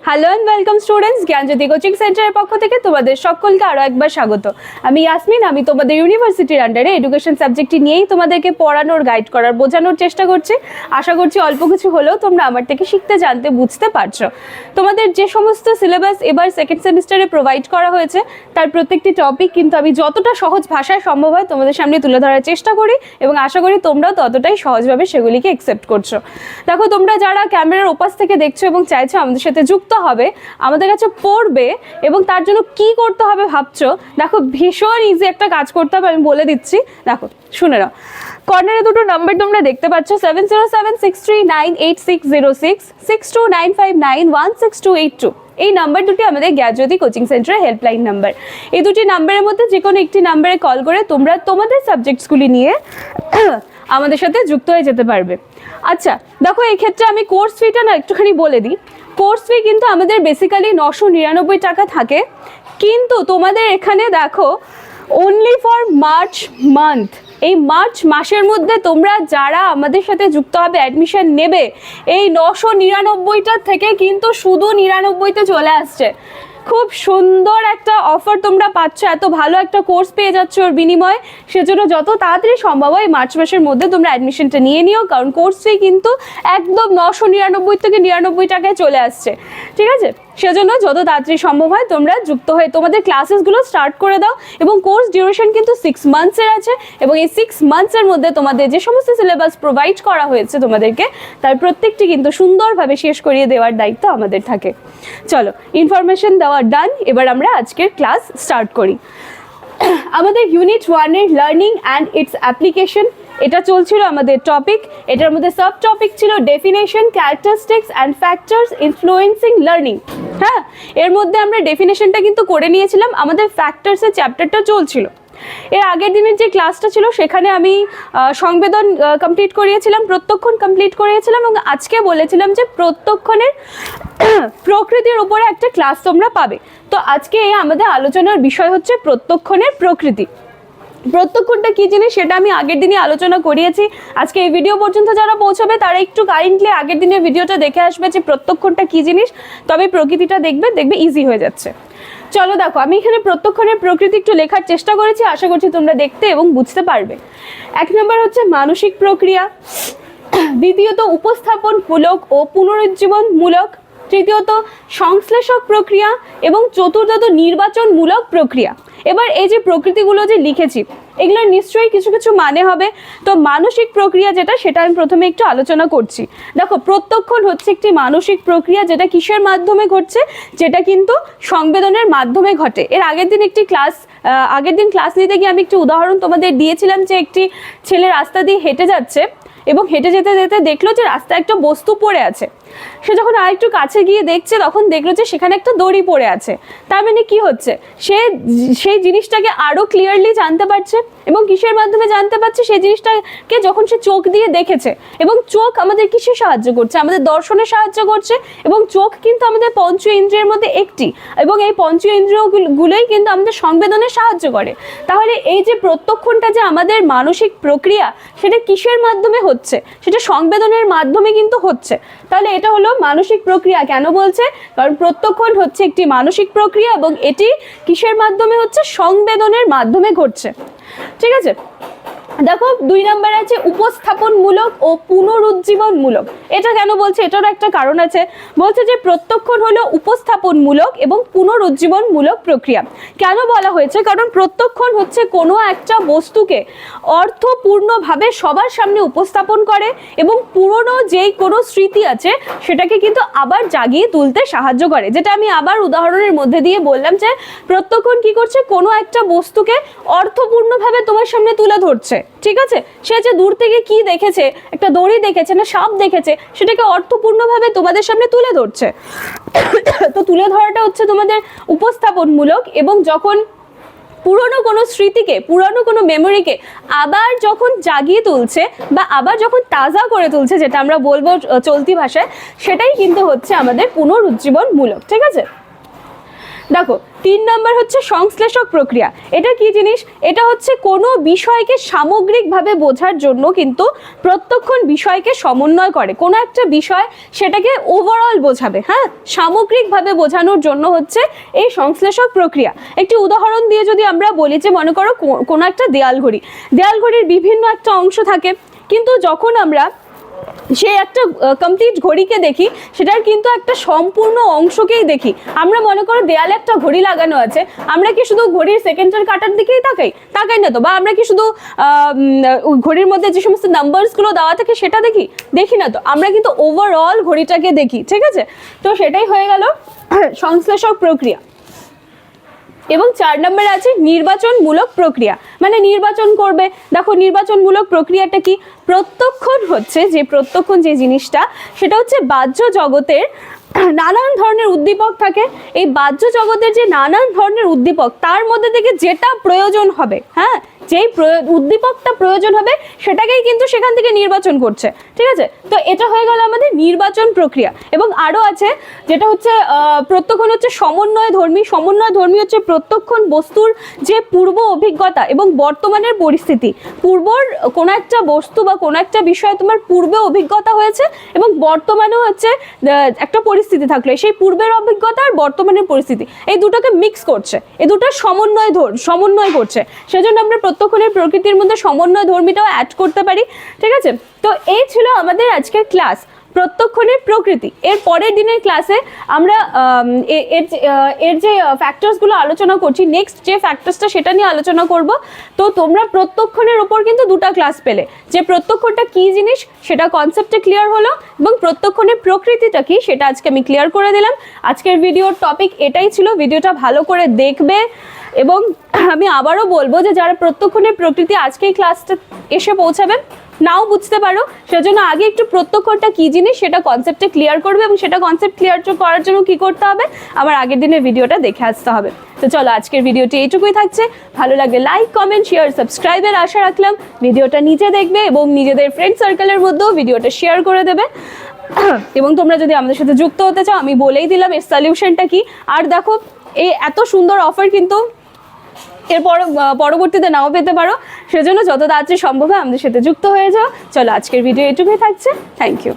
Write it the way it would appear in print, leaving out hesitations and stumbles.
Hello and welcome students, Gyanjyoti coaching সেন্টারের পক্ষ থেকে তোমাদের সকলকে আরও একবার স্বাগত। আমি ইয়াসমিন, আমি তোমাদের ইউনিভার্সিটির আন্ডারে এডুকেশন সাবজেক্টটি নিয়েই তোমাদেরকে পড়ানোর, গাইড করার, বোঝানোর চেষ্টা করছি। আশা করছি অল্প কিছু হলেও তোমরা আমার থেকে শিখতে, জানতে, বুঝতে পারছো। তোমাদের যে সমস্ত সিলেবাস এবার সেকেন্ড সেমিস্টারে প্রোভাইড করা হয়েছে তার প্রত্যেকটি টপিক কিন্তু আমি যতটা সহজ ভাষায় সম্ভব হয় তোমাদের সামনে তুলে ধরার চেষ্টা করি এবং আশা করি তোমরাও ততটাই সহজভাবে সেগুলিকে অ্যাকসেপ্ট করছো। দেখো, তোমরা যারা ক্যামেরার ওপাশ থেকে দেখছো এবং চাইছো আমাদের সাথে যুক্ত হবে, আমাদের কাছে পড়বে এবং তার জন্য কি করতে হবে ভাবছো, দেখো ভীষণ ইজি একটা কাজ করতে হবে, আমি বলে দিচ্ছি। দেখো শুনে নাও, কর্নারে দুটো নাম্বার তোমরা দেখতে পাচ্ছ, 7076398606, 6295916282। এই নাম্বার দুটি আমাদের জ্ঞানজ্যোতি কোচিং সেন্টারের হেল্পলাইন নাম্বার। এই দুটি নাম্বারের মধ্যে যে কোনো একটি নাম্বারে কল করে তোমরা তোমাদের সাবজেক্টসগুলি নিয়ে আমাদের সাথে যুক্ত হয়ে যেতে পারবে। আচ্ছা দেখো, এই ক্ষেত্রে আমি কোর্স ফিটা না একটুখানি বলে দিই। কোর্স ফি কিন্তু আমাদের বেসিক্যালি 999 টাকা থাকে, কিন্তু তোমাদের এখানে দেখো অনলি ফর মার্চ মান্থ, এই মার্চ মাসের মধ্যে তোমরা যারা আমাদের সাথে যুক্ত হবে, অ্যাডমিশন নেবে, এই 999টার থেকে কিন্তু শুধু 99তে চলে আসছে। খুব সুন্দর একটা অফার তোমরা পাচ্ছ, এত ভালো একটা কোর্স পেয়ে যাচ্ছ ওর বিনিময়ে। সেজন্য যত তাড়াতাড়ি সম্ভব হয় মার্চ মাসের মধ্যে তোমরা অ্যাডমিশনটা নিয়ে নিও, কারণ কোর্স ফি কিন্তু একদম 999 থেকে 99 টাকায় চলে আসছে, ঠিক আছে? সেজন্য যত তাড়াতাড়ি সম্ভব হয় তোমরা যুক্ত হয়ে তোমাদের ক্লাসেসগুলো স্টার্ট করে দাও। এবং কোর্স ডিউরেশন কিন্তু 6 মান্থসের আছে, এবং এই 6 মান্থসের মধ্যে তোমাদের যে সমস্ত সিলেবাস প্রোভাইড করা হয়েছে তোমাদেরকে, তার প্রত্যেকটি কিন্তু সুন্দরভাবে শেষ করিয়ে দেওয়ার দায়িত্ব আমাদের থাকে। চলো, ইনফরমেশন দেওয়া ডান, এবার আমরা আজকের ক্লাস স্টার্ট করি। আমাদের ইউনিট 1-এর লার্নিং অ্যান্ড ইটস অ্যাপ্লিকেশন, এটা চলছিল আমাদের টপিক। এটার মধ্যে সাব টপিক ছিল definition, characteristics and factors influencing learning. হ্যাঁ, এর মধ্যে আমরা ডেফিনেশনটা কিন্তু করে নিয়েছিলাম, আমাদের ফ্যাক্টরসের চ্যাপ্টারটা চলছিল। এর আগের দিনের যে ক্লাসটা ছিল সেখানে আমি সংবেদন কমপ্লিট করিয়েছিলাম, প্রত্যক্ষণ কমপ্লিট করিয়েছিলাম, এবং আজকে বলেছিলাম যে প্রত্যক্ষণের প্রকৃতির উপরে একটা ক্লাস তোমরা পাবে। তো আজকে আমাদের আলোচনার বিষয় হচ্ছে প্রত্যক্ষণের প্রকৃতি। প্রত্যক্ষণটা কী জিনিস সেটা আমি আগের দিনই আলোচনা করিয়েছি। আজকে এই ভিডিও পর্যন্ত যারা পৌঁছাবে তারা একটু কাইন্ডলি আগের দিনের ভিডিওটা দেখে আসবে যে প্রত্যক্ষণটা কী জিনিস, তবে প্রকৃতিটা দেখবে ইজি হয়ে যাচ্ছে। চলো দেখো, আমি এখানে প্রত্যক্ষণের প্রকৃতি একটু লেখার চেষ্টা করেছি, আশা করছি তোমরা দেখতে এবং বুঝতে পারবে। 1 নম্বর হচ্ছে মানসিক প্রক্রিয়া, দ্বিতীয়ত উপস্থাপনমূলক ও পুনরুজ্জীবনমূলক, তৃতীয়ত সংশ্লেষক প্রক্রিয়া, এবং চতুর্থত নির্বাচনমূলক প্রক্রিয়া। এবার এই যে প্রকৃতিগুলো যে লিখেছি এগুলোর নিশ্চয়ই কিছু কিছু মানে হবে। তো মানসিক প্রক্রিয়া যেটা, সেটা আমি প্রথমে একটু আলোচনা করছি। দেখো, প্রত্যক্ষণ হচ্ছে একটি মানসিক প্রক্রিয়া, যেটা কিসের মাধ্যমে ঘটছে, যেটা কিন্তু সংবেদনের মাধ্যমে ঘটে। এর আগের দিন ক্লাস নিতে গিয়ে আমি একটি উদাহরণ তোমাদের দিয়েছিলাম যে একটি ছেলে রাস্তা দিয়ে হেঁটে যাচ্ছে এবং হেঁটে যেতে যেতে দেখলো যে রাস্তায় একটা বস্তু পড়ে আছে। সে যখন আরেকটু কাছে গিয়ে দেখছে তখন দেখলো যে সেখানে একটা দড়ি পড়ে আছে। তার মানে কি হচ্ছে, সে সেই জিনিসটাকে আরো ক্লিয়ারলি জানতে পারছে। এবং কিসের মাধ্যমে জানতে পারছে, সেই জিনিসটাকে যখন সে চোখ দিয়ে দেখেছে। এবং চোখ আমাদের কিসে সাহায্য করছে, আমাদের দর্শনে সাহায্য করছে। এবং চোখ কিন্তু আমাদের পঞ্চ ইন্দ্রিয়ের মধ্যে একটি, এবং এই পঞ্চ ইন্দ্রিয়গুলোই কিন্তু আমাদের সংবেদনে সাহায্য করে। তাহলে এই যে প্রত্যক্ষণটা যে আমাদের মানসিক প্রক্রিয়া, সেটা কিসের মাধ্যমে হচ্ছে, সেটা সংবেদনের মাধ্যমে কিন্তু হচ্ছে। তাহলে এটা হলো মানসিক প্রক্রিয়া। কেন বলছে, কারণ প্রত্যক্ষণ হচ্ছে একটি মানসিক প্রক্রিয়া এবং এটি কিসের মাধ্যমে হচ্ছে, সংবেদনের মাধ্যমে ঘটছে, ঠিক আছে? দেখো, 2 নম্বর আছে উপস্থাপনমূলক ও পুনরুজ্জীবনমূলক। এটা কেন বলছে, এটারও একটা কারণ আছে। বলছে যে প্রত্যক্ষণ হলো উপস্থাপনমূলক এবং পুনরুজ্জীবনমূলক প্রক্রিয়া। কেন বলা হয়েছে, কারণ প্রত্যক্ষণ হচ্ছে কোনো একটা বস্তুকে অর্থপূর্ণভাবে সবার সামনে উপস্থাপন করে এবং পুরনো যেই কোনো স্মৃতি আছে সেটাকে কিন্তু আবার জাগিয়ে তুলতে সাহায্য করে। যেটা আমি আবার উদাহরণের মধ্যে দিয়ে বললাম যে প্রত্যক্ষণ কি করছে, কোনো একটা বস্তুকে অর্থপূর্ণভাবে তোমার সামনে তুলে ধরছে, ঠিক আছে? সে যে দূর থেকে কি দেখেছে, একটা দড়ি দেখেছে না সাপ দেখেছে, সেটাকে অর্থপূর্ণভাবে তোমাদের সামনে তুলে ধরছে। তো তুলে ধরাটা হচ্ছে তোমাদের উপস্থাপনমূলক। এবং যখন পুরনো কোনো স্মৃতিকে, পুরনো কোনো মেমোরিকে আবার যখন জাগিয়ে তুলছে বা আবার যখন তাজা করে তুলছে, যেটা আমরা বলবো চলতি ভাষায়, সেটাই কিন্তু হচ্ছে আমাদের পুনরুজ্জীবনমূলক, ঠিক আছে? দেখো 3 নম্বর হচ্ছে সংশ্লেষক প্রক্রিয়া। এটা কি জিনিস? এটা হচ্ছে কোনো বিষয়কে সামগ্রিকভাবে বোঝার জন্য কিন্তু প্রত্যক্ষণ বিষয়কে সমন্বয় করে। কোনো একটা বিষয় সেটাকে ওভারঅল বোঝাবে, হ্যাঁ, সামগ্রিকভাবে বোঝানোর জন্য হচ্ছে এই সংশ্লেষক প্রক্রিয়া। একটি উদাহরণ দিয়ে যদি আমরা বলি যে মনে করো কোনো একটা দেয়াল ঘড়ির বিভিন্ন একটা অংশ থাকে, কিন্তু যখন আমরা সে একটা কমপ্লিট ঘড়িকে দেখি, সেটার কিন্তু একটা সম্পূর্ণ অংশকেই দেখি। আমরা মনে করো দেয়ালে একটা ঘড়ি লাগানো আছে, আমরা কি শুধু ঘড়ির সেকেন্ডের কাটার দিকেই তাকাই না তো? বা আমরা কি শুধু ঘড়ির মধ্যে যে সমস্ত নাম্বারসগুলো দেওয়া থাকে সেটা দেখি না তো? আমরা কিন্তু ওভারঅল ঘড়িটাকে দেখি, ঠিক আছে? তো সেটাই হয়ে গেল সংশ্লেষক প্রক্রিয়া। এবং 4 নম্বরে আছে নির্বাচনমূলক প্রক্রিয়া, মানে নির্বাচন করবে। দেখো নির্বাচনমূলক প্রক্রিয়াটা কি? প্রত্যক্ষণ যে জিনিসটা, সেটা হচ্ছে বাহ্য জগতের নানান ধরনের উদ্দীপক থাকে। এই বাহ্য জগতের যে নানান ধরনের উদ্দীপক, তার মধ্যে থেকে যেটা প্রয়োজন হবে, হ্যাঁ, যেই উদ্দীপকটা প্রয়োজন হবে সেটাকেই কিন্তু সেখান থেকে নির্বাচন করছে, ঠিক আছে? তো এটা হয়ে গেল আমাদের নির্বাচন প্রক্রিয়া। এবং আরও আছে যেটা হচ্ছে প্রত্যক্ষণ হচ্ছে সমন্বয়ধর্মী হচ্ছে প্রত্যক্ষণ বস্তুর যে পূর্ব অভিজ্ঞতা এবং বর্তমানের পরিস্থিতি। পূর্বর কোনো একটা বস্তু বা কোনো একটা বিষয়ে তোমার পূর্বে অভিজ্ঞতা হয়েছে এবং বর্তমানেও হচ্ছে একটা পরিস্থিতি থাকলে, সেই পূর্বের অভিজ্ঞতা আর বর্তমানের পরিস্থিতি এই দুটোকে মিক্স করছে, এই দুটো সমন্বয় করছে। সেজন্য আমরা প্রত্যক্ষণের প্রকৃতির মধ্যে সমন্বয় ধর্মীটাও অ্যাড করতে পারি, ঠিক আছে? তো এই ছিল আমাদের আজকের ক্লাস, প্রত্যক্ষণের প্রকৃতি। এর পরের দিনের ক্লাসে আমরা এর যে ফ্যাক্টরসগুলো আলোচনা করছি, নেক্সট যে ফ্যাক্টরসটা সেটা নিয়ে আলোচনা করব। তো তোমরা প্রত্যক্ষণের ওপর কিন্তু 2টা ক্লাস পেলে, যে প্রত্যক্ষটা কি জিনিস সেটা কনসেপ্টে ক্লিয়ার হলো, এবং প্রত্যক্ষণের প্রকৃতিটা কি সেটা আজকে আমি ক্লিয়ার করে দিলাম। আজকের ভিডিওর টপিক এটাই ছিল। ভিডিওটা ভালো করে দেখবে, এবং আমি আবারও বলবো যে যারা প্রত্যক্ষণের প্রকৃতি আজকে এই ক্লাসটা এসে পৌঁছাবেন, নাও বুঝতে পারো, সেজন্য আগে একটু প্রত্যক্ষটা কি জিনিস সেটা কনসেপ্টে ক্লিয়ার করবে, এবং সেটা কনসেপ্ট ক্লিয়ার করার জন্য কি করতে হবে, আমার আগের দিনের ভিডিওটা দেখে আসতে হবে। তো চলো আজকের ভিডিওটি এইটুকুই থাকছে। ভালো লাগলে লাইক, কমেন্ট, শেয়ার, সাবস্ক্রাইবের আশা রাখলাম। ভিডিওটা নিজে দেখবে এবং নিজেদের ফ্রেন্ড সার্কেলের মধ্যেও ভিডিওটা শেয়ার করে দেবে। এবং তোমরা যদি আমাদের সাথে যুক্ত হতে চাও, আমি বলেই দিলাম এর সলিউশনটা কি। আর দেখো এই এত সুন্দর অফার কিন্তু এরপর পরবর্তীতে নাও পেতে পারো, সেজন্য যত তাড়াতাড়ি সম্ভব হয় আমাদের সাথে যুক্ত হয়ে যাও। চলো আজকের ভিডিও এটুকুই থাকছে। Thank you.